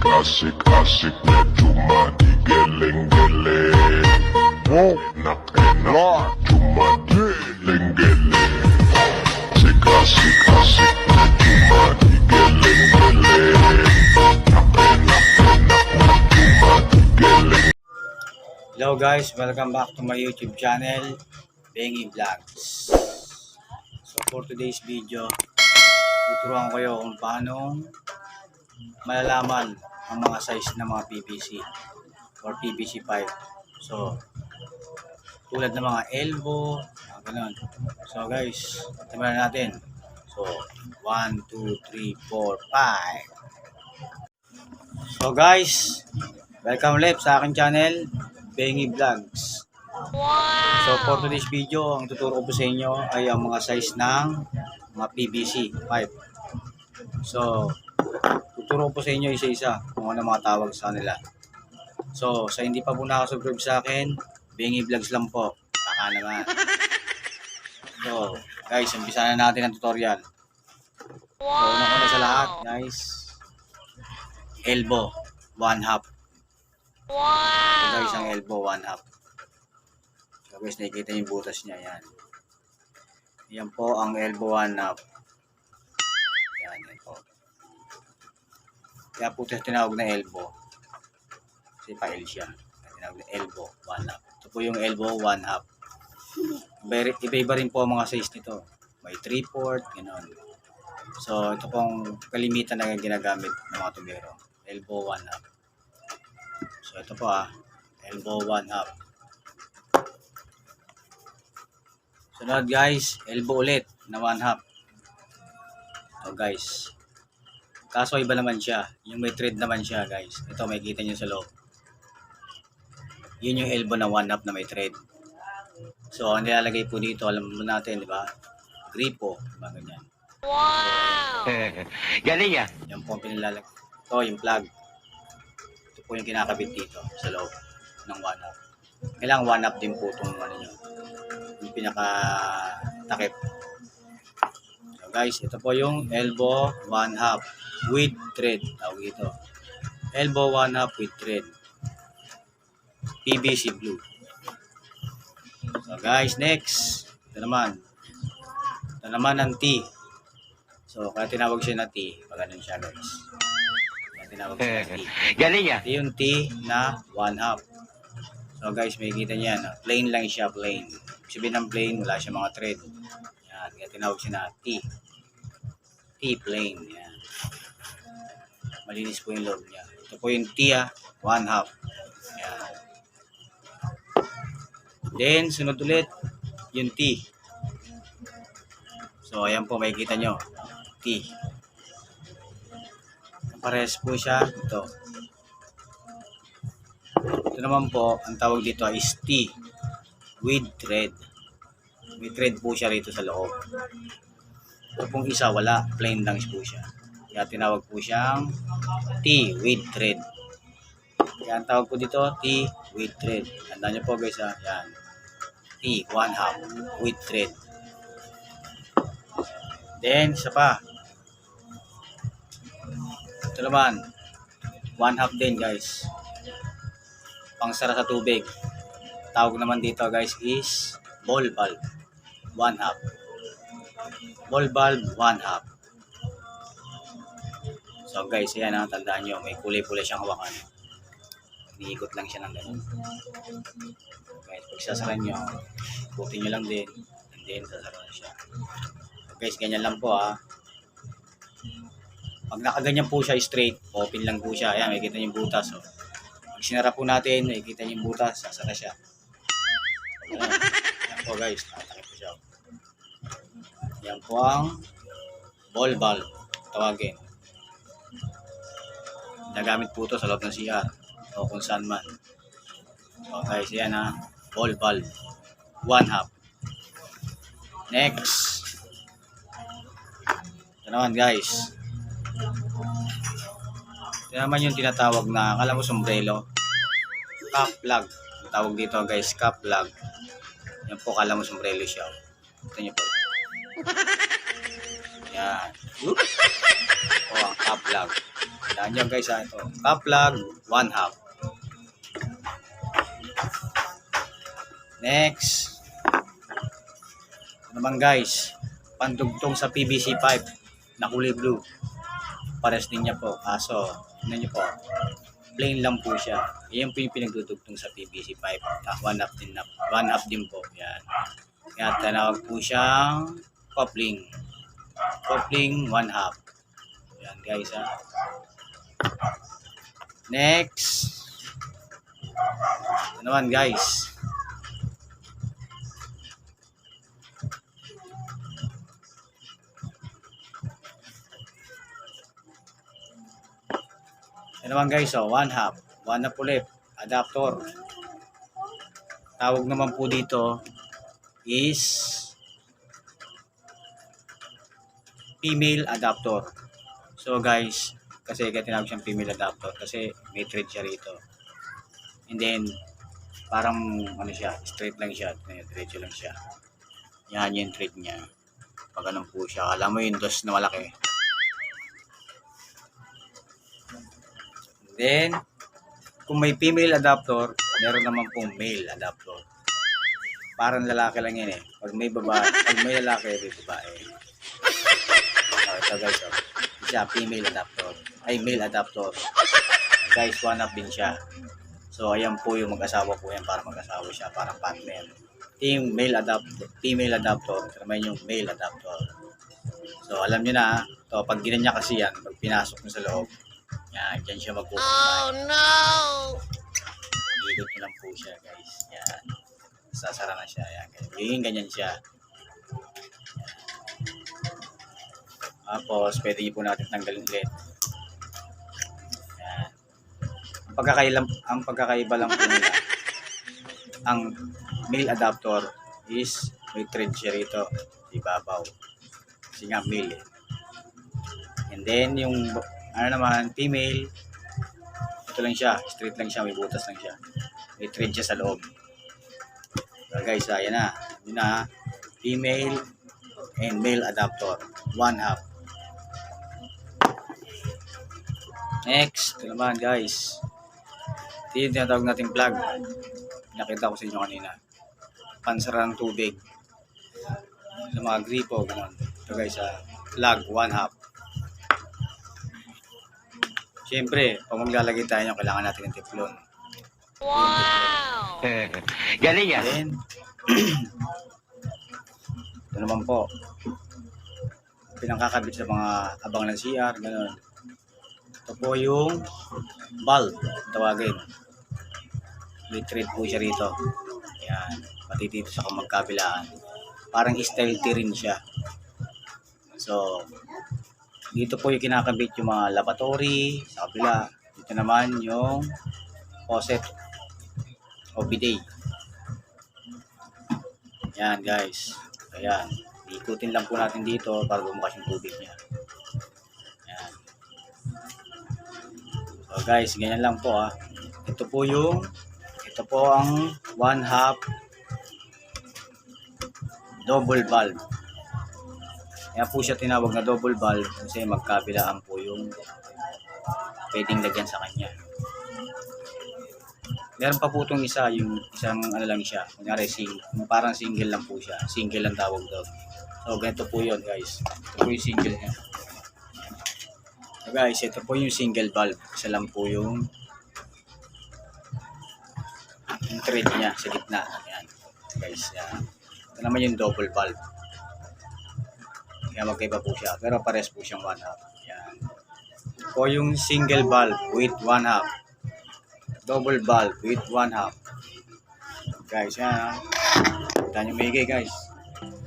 Asik-asik medyo madigeleng-geleng. Enak-enak cuma geleng-geleng. Asik-asik medyo madigeleng-geleng. Enak-enak cuma geleng. Hello guys, welcome back to my YouTube channel, Bengi Vlogs. So for today's video, tuturuan ko kayo kung paano malalaman ang mga size ng mga PVC or PVC pipe. So tulad ng mga elbow, ganun. So guys, timbang natin. So 1, 2, 3, 4, 5. So guys, welcome ulit sa aking channel, Bengi Vlogs. So for today's video, ang tuturo ko po sa inyo ay ang mga size ng mga PVC pipe. So tuturo ko po sa inyo isa-isa kung ano mga tawag sa kanila. So sa hindi pa po nakasubscribe sa akin, Bengi Vlogs lang po. Baka naman. So guys, umpisa na natin ang tutorial. So una sa lahat guys, elbow 1/2. So guys, ang elbow 1/2. So guys, nakikita yung butas niya, yan. Yan po ang elbow 1/2. Yan po. Kaya po tinawag na elbow. Kasi pa-L siya. Tinawag na elbow 1/2. Ito po yung elbow 1/2. Iba-iba rin po ang mga size nito. May 3/4, gano'n. So ito pong kalimitan na ginagamit ng mga tubero. Elbow 1/2. So ito po elbow 1/2. Sunod guys, elbow ulit na 1/2. So guys, kaso iba naman siya. Yung may thread naman siya guys. Ito makikita nyo sa loob. Yun yung elbow na 1/2 na may thread. So ang nilalagay po dito, alam mo natin, di ba? Gripo, diba ganyan. Wow! Galing ah. Yan po ang pinilalagay. Ito yung plug. Ito po yung kinakabit dito sa loob ng 1/2. Kailangan 1/2 din po itong ano nyo, yung pinaka takip. So guys, ito po yung elbow 1/2 with thread. Tawag ito. Elbow 1/2 with thread. PVC blue. So guys, next. Ito naman ang T. So kaya tinawag siya na T. Pag ganun siya guys. Kaya tinawag siya na T. Galing ah. Ito yung T na 1/2. So guys, makikita niya na plain lang siya, plain. Sabihin ng plain, wala siya mga thread. Yan, kaya tinawag siya na T. T plain. Yan. Malinis po yung loob niya. Ito po yung T 1/2. Yan. Then, sunod ulit yung T. So, ayan po, makikita nyo. T. Parehas po siya. Ito. Ito naman po, ang tawag dito is T with thread. May thread po siya rito sa loob. Ito pong isa, wala. Plain lang po siya. Kaya tinawag po siyang T with thread. Kaya ang tawag po dito, T with thread. Tandaan nyo po guys yan. T 1/2 with thread. Then, isa pa. Ito naman, 1/2 din guys. Pangsara sa tubig. Tawag naman dito guys is ball valve 1/2. Ball valve 1/2. So guys, ayan tandaan nyo, may kulay-kulay siyang hawakan. Iniikot lang siya ng ganun. Guys, pag sasara nyo, ikutin nyo lang din, and then sasara na siya. So guys, ganyan lang po Pag nakaganyan po siya straight, open lang po siya. Ayan, makikita nyo yung butas. Pag sinara po natin, makikita nyo yung butas, sasara siya. Ayan po guys, nakatakip po siya. Yan po ang ball valve, tawagin. Nagamit po ito sa loob ng CR o kung saan man. So guys, yan ball valve 1/2. Next, ito naman guys, ito naman yung tinatawag na, akala mo sombrero, cap plug. Ang tawag dito guys, cap plug. Yan po, akala mo sombrero siya. Ito nyo po. Yan. Ito ang cap plug. Yan nyo guys ha. Ito. Top plug, 1/2. Next. Ano naman guys, pandugtong sa PVC pipe na kulay blue. Pares din niya po. Kaso, ano nyo po, plain lang po siya. Yan po yung pinagdudugtong sa PVC pipe. 1/2 din, 1/2 din po. Yan. Kaya tinawag po siyang coupling. Coupling 1/2. Yan guys ha. Next. Ano naman guys. Ano naman guys, 1/2. 1/2 ulit. Adapter. Tawag naman po dito is female adapter. So guys, kasi kaya tinawag siyang female adapter kasi may thread siya rito. And then, parang ano siya, straight lang siya. Diretso lang siya. Yan yung thread niya. Pag ganun po siya. Alam mo yung dos na malaki. Then, kung may female adapter, meron naman pong male adapter. Parang lalaki lang yan eh. Pag may babae, pag may lalaki, may babae. Oh, ito guys, oh. Siya, female adapter. Ay, male adapter. Guys, 1/2 din siya. So, ayan po yung mag-asawa po yan para mag-asawa siya, parang partner. Yung male adapter, female adapter, naman yung male adapter. So, alam nyo na, to pag ginanya kasi yan, pag pinasok mo sa loob, yan, dyan siya magpupunta. Oh no! Ikot nyo lang po siya guys. Yan. Sasara na siya. Yan. Ganyan siya. Tapos, pwede nyo po natin tanggalin ulit. Yan. Ang pagkakaiba lang po nila, ang male adapter is may thread siya rito. Ibabaw. Kasi nga male eh. And then, yung ano naman, female, ito lang siya, straight lang siya, may butas lang siya. May thread siya sa loob. So guys, ayan na. Yun na, female and male adapter. 1/2. Next, ito naman guys. Ito yung tinatawag natin plug. Nakita ko sa inyo kanina. Pansara ng tubig. Sa mga gripo, gano'n. Ito guys, plug 1/2. Siyempre, pag maglalagay tayo, kailangan natin ng teflon. Wow! Galing yan. Then, ito naman po. Pinangkakabit sa mga abang ng CR, gano'n. Ito po yung bulb, tawagin. May thread po siya rito. Ayan, pati dito sa magkabilaan. Parang style T rin siya. So, dito po yung kinakabit yung mga lavatory sa kabila. Dito naman yung faucet o bidet. Yan guys. Ayan. Ikutin lang po natin dito para bumukas yung tubig niya. Yan. So guys, ganyan lang po ha. Ito po ang 1/2 double valve. Kaya po siya tinawag na double valve kasi magkabilaan po yung pwedeng lagyan sa kanya. Meron pa po itong isa, yung isang ano lang siya, kunyari parang single lang po siya. Single lang tawag doon. So ganito po yun guys. Ito po yung single niya. So guys, ito po yung single valve. Isa lang po yung thread niya sa gitna. Ayan. Guys, yan. Ito naman yung double valve. Kaya magkaiba po siya. Pero pares po siyang 1/2. Yan. O yung single valve with 1/2. Double valve with 1/2. Guys, yan. Kita nyo maigay guys.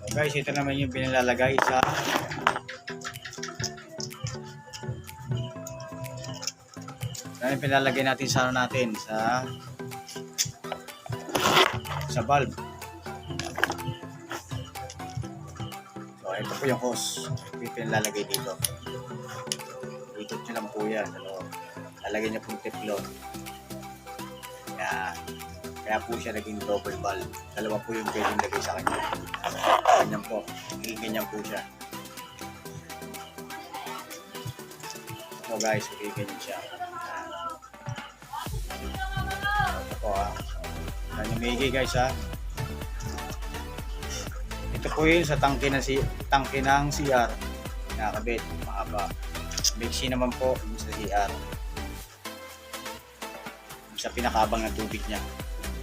So guys, ito naman yung pinalalagay sa pinalagay natin sa valve. Ito po yung hose. Ito yung pinalalagay dito. Ikot nyo lang po yan. Lalagay nyo pong teflon. Yan. Kaya po siya naging double valve. Dalawa po yung pwedeng lagay sa kanya. Ganyan po. Ganyan po siya. So, po guys, okay, ganyan siya. Ito po ha. Yan yung maigi guys ha. Ito po yun sa tangke ng CR. Nakakabit, mahaba. Mixi naman po yung sa CR. Yung sa pinakabang ng tubig niya.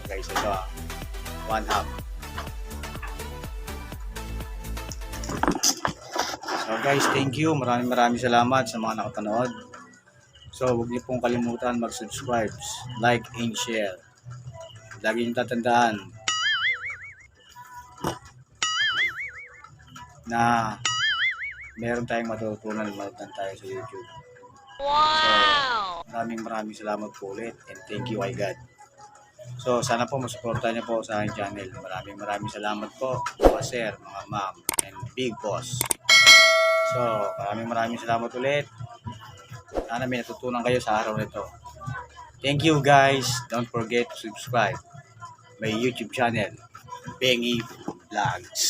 Guys, ito ha. 1/2. So guys, thank you. Maraming salamat sa mga nakapanood. So huwag niyo pong kalimutan mag-subscribe, like, and share. Lagi niyong tatandaan na meron tayong matutunan tayo sa YouTube. Wow! So, maraming salamat po ulit and thank you, my God. So sana po masuportahan niyo po sa aking channel. Maraming salamat po mga sir, mga ma'am, and big boss. So maraming salamat ulit. Sana may natutunan kayo sa araw nito. Thank you guys. Don't forget to subscribe my YouTube channel, Bengi Vlogs.